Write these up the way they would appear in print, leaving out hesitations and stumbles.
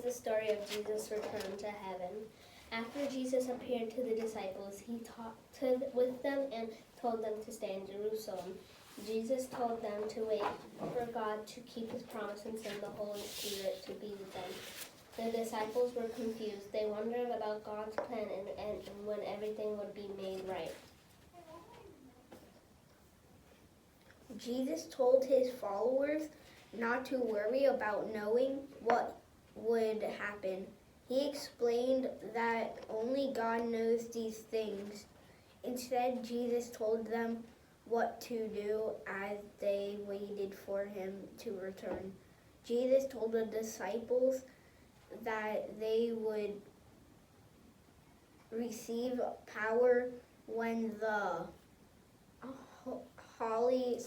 the story of Jesus' return to heaven. After Jesus appeared to the disciples, he talked with them and told them to stay in Jerusalem. Jesus told them to wait for God to keep his promise and send the Holy Spirit to be with them. The disciples were confused. They wondered about God's plan and when everything would be made right. Jesus told his followers not to worry about knowing what would happen. He explained that only God knows these things. Instead, Jesus told them what to do as they waited for him to return. Jesus told the disciples that they would receive power when the Holy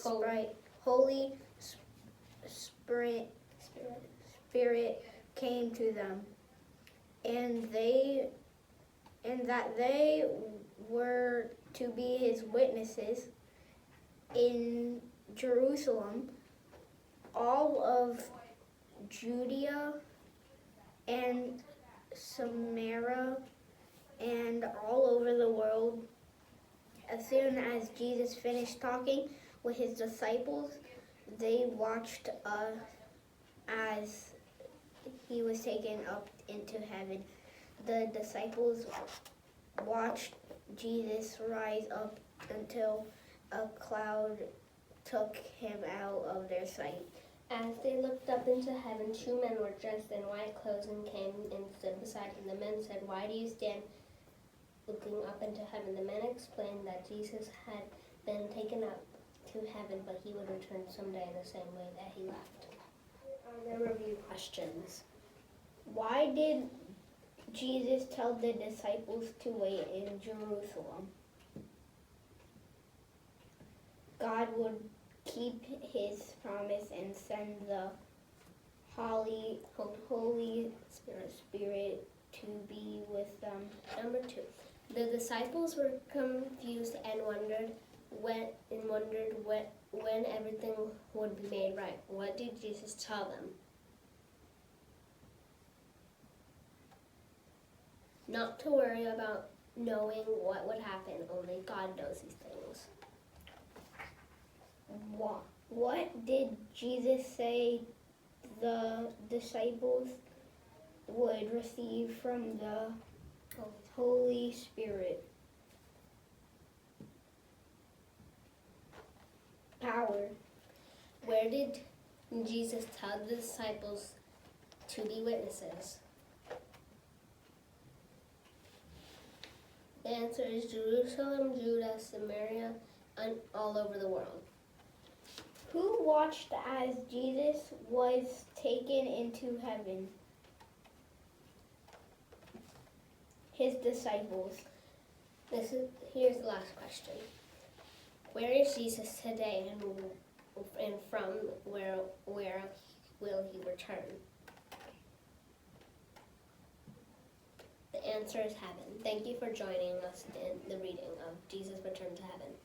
Spirit came to them, and that they were to be his witnesses in Jerusalem, all of Judea and Samaria, and all over the world. As soon as Jesus finished talking with his disciples, they watched as he was taken up into heaven. The disciples watched Jesus rise up until a cloud took him out of their sight. As they looked up into heaven, 2 men were dressed in white clothes and came and stood beside him. The men said, "Why do you stand looking up into heaven?" The men explained that Jesus had been taken up to heaven, but he would return someday in the same way that he left. The review questions. Why did Jesus tell the disciples to wait in Jerusalem? God would keep his promise and send the Holy Spirit to be with them. Number 2. The disciples were confused and wondered when everything would be made right. What did Jesus tell them? Not to worry about knowing what would happen. Only God knows these things. What did Jesus say the disciples would receive from the Holy Spirit? Power. Where did Jesus tell the disciples to be witnesses? The answer is Jerusalem, Judah, Samaria, and all over the world. Who watched as Jesus was taken into heaven? His disciples. Here's the last question. Where is Jesus today, and from where will he return? The answer is heaven. Thank you for joining us in the reading of Jesus' Return to Heaven.